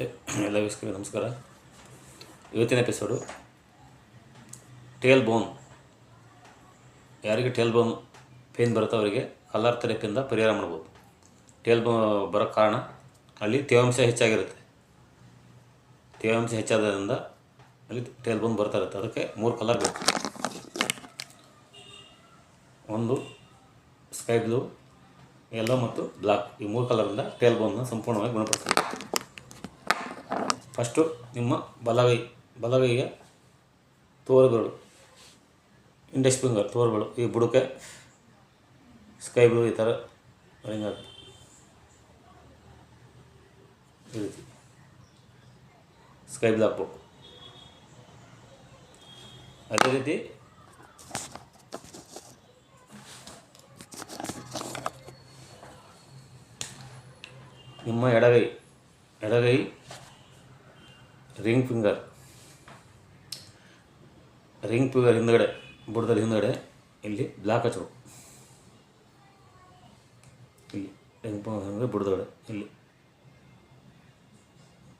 ಎಲ್ಲ ವೀಕ್ಷಕರಿಗೆ ನಮಸ್ಕಾರ. ಇವತ್ತಿನ ಎಪಿಸೋಡು ಟೇಲ್ ಬೋನ್. ಯಾರಿಗೆ ಟೇಲ್ ಬೋನ್ ಪೇನ್ ಬರುತ್ತೋ ಅವರಿಗೆ ಕಲರ್ ಥೆರಪಿಯಿಂದ ಪರಿಹಾರ ಮಾಡ್ಬೋದು. ಟೇಲ್ ಬೋನ್ ಬರೋಕ್ಕೆ ಕಾರಣ ಅಲ್ಲಿ ತೇವಾಂಶ ಹೆಚ್ಚಾಗಿರುತ್ತೆ. ತೇವಾಂಶ ಹೆಚ್ಚಾದ್ರಿಂದ ಅಲ್ಲಿ ಟೇಲ್ ಬೋನ್ ಬರ್ತಾ ಇರುತ್ತೆ. ಅದಕ್ಕೆ 3 ಕಲರ್ ಬೇಕು. ಒಂದು ಸ್ಕೈ ಬ್ಲೂ, ಯೆಲ್ಲೋ ಮತ್ತು ಬ್ಲ್ಯಾಕ್. ಈ 3 ಕಲರಿಂದ ಟೇಲ್ ಬೋನ್ನ ಸಂಪೂರ್ಣವಾಗಿ ಗುಣಪಡಿಸ್ತೀವಿ. ಫಸ್ಟು ನಿಮ್ಮ ಬಲಗೈಗೆ ತೋರುಗಳು, ಇಂಡೆಕ್ಸ್ ಫಿಂಗರ್ ತೋರುಗಳು, ಈ ಬುಡಕ್ಕೆ ಸ್ಕೈ ಬ್ಲೂ ಈ ಥರ ಹಿಂಗಾಗುತ್ತೆ. ಈ ರೀತಿ ಸ್ಕೈ ಬ್ಲೂ ಹಾಕ್ಬೇಕು. ಅದೇ ರೀತಿ ನಿಮ್ಮ ಎಡಗೈ ರಿಂಗ್ ಫಿಂಗರ್ ಹಿಂದ್ಗಡೆ, ಬುಡದಲ್ಲಿ ಹಿಂದ್ಗಡೆ ಇಲ್ಲಿ ಬ್ಲ್ಯಾಕ್ ಹಚ್ಬೇಕು. ಇಲ್ಲಿ ರಿಂಗ್ ಫಿಂಗರ್ ಬುಡದೊಳಗಡೆ ಇಲ್ಲಿ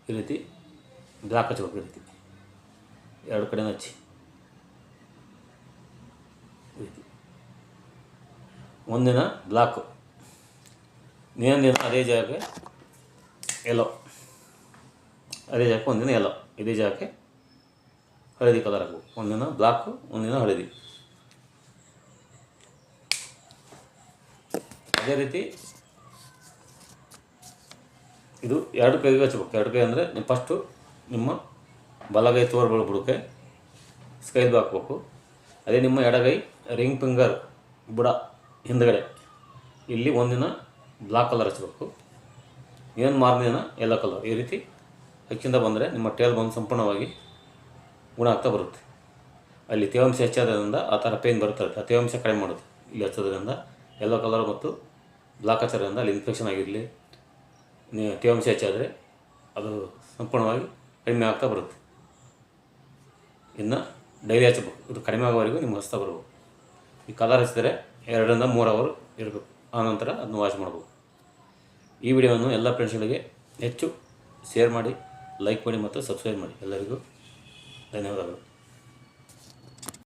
ಈ ರೀತಿ ಬ್ಲ್ಯಾಕ್ ಹಚ್ಬೇಕು. ಈ ರೀತಿ 2 ಕಡೆನೂ ಹಚ್ಚಿ ಈ ರೀತಿ. ಒಂದಿನ ಬ್ಲ್ಯಾಕು, ಇನ್ನೊಂದಿನ ಅದೇ ಜಾಗಕ್ಕೆ ಯೆಲ್ಲೋ, ಅದೇ ಜಾಗಕ್ಕೆ ಒಂದಿನ ಯೆಲ್ಲೋ, ಇದೇ ಜಾಗಕ್ಕೆ ಹಳದಿ ಕಲರ್ ಹಾಕಬೇಕು. ಒಂದಿನ ಬ್ಲ್ಯಾಕು, ಒಂದಿನ ಹಳದಿ. ಅದೇ ರೀತಿ ಇದು 2 ಕೈಗೆ ಹಚ್ಬೇಕು. 2 ಕೈ ಅಂದರೆ ಫಸ್ಟು ನಿಮ್ಮ ಬಲಗೈ ತೋರ್ಗಳು ಬುಡಕ್ಕೆ ಸ್ಕೈ ಬ್ಲೂ ಹಾಕ್ಬೇಕು. ಅದೇ ನಿಮ್ಮ ಎಡಗೈ ರಿಂಗ್ ಫಿಂಗರ್ ಬುಡ ಹಿಂದ್ಗಡೆ ಇಲ್ಲಿ ಒಂದಿನ ಬ್ಲ್ಯಾಕ್ ಕಲರ್ ಹಚ್ಚಬೇಕು. ಏನು ಮಾರನೇ ದಿನ ಯೆಲ್ಲೋ ಕಲರ್. ಈ ರೀತಿ ಹಚ್ಚಿಂದ ಬಂದರೆ ನಿಮ್ಮ ಟೇಲ್ ಬೋನ್ ಸಂಪೂರ್ಣವಾಗಿ ಗುಣ ಆಗ್ತಾ ಬರುತ್ತೆ. ಅಲ್ಲಿ ತೇವಾಂಶ ಹೆಚ್ಚಾದ್ರಿಂದ ಆ ಥರ ಪೇನ್ ಬರುತ್ತಿರುತ್ತೆ. ಆ ತೇವಾಂಶ ಕಡಿಮೆ ಮಾಡುತ್ತೆ. ಇಲ್ಲಿ ಹಚ್ಚೋದ್ರಿಂದ ಯೆಲ್ಲೋ ಕಲರ್ ಮತ್ತು ಬ್ಲ್ಯಾಕ್ ಹಚ್ಚೋದ್ರಿಂದ ಅಲ್ಲಿ ಇನ್ಫೆಕ್ಷನ್ ಆಗಿರಲಿ, ತೇವಾಂಶ ಹೆಚ್ಚಾದರೆ ಅದು ಸಂಪೂರ್ಣವಾಗಿ ಕಡಿಮೆ ಆಗ್ತಾ ಬರುತ್ತೆ. ಇನ್ನು ಡೈಲಿ ಹಚ್ಚಬೇಕು. ಇದು ಕಡಿಮೆ ಆಗೋವರೆಗೂ ನಿಮ್ಮ ಹಚ್ತಾ ಬರ್ಬೇಕು. ಈ ಕಲರ್ ಹಚ್ಚಿದರೆ 2 ರಿಂದ 3 ಅವರ್ ಇರಬೇಕು. ಆನಂತರ ಅದನ್ನು ವಾಶ್ ಮಾಡ್ಬೇಕು. ಈ ವಿಡಿಯೋವನ್ನು ಎಲ್ಲ ಫ್ರೆಂಡ್ಸ್ಗಳಿಗೆ ಹೆಚ್ಚು ಶೇರ್ ಮಾಡಿ, ಲೈಕ್ ಮಾಡಿ ಮತ್ತು ಸಬ್ಸ್ಕ್ರೈಬ್ ಮಾಡಿ. ಎಲ್ಲರಿಗೂ ಧನ್ಯವಾದಗಳು.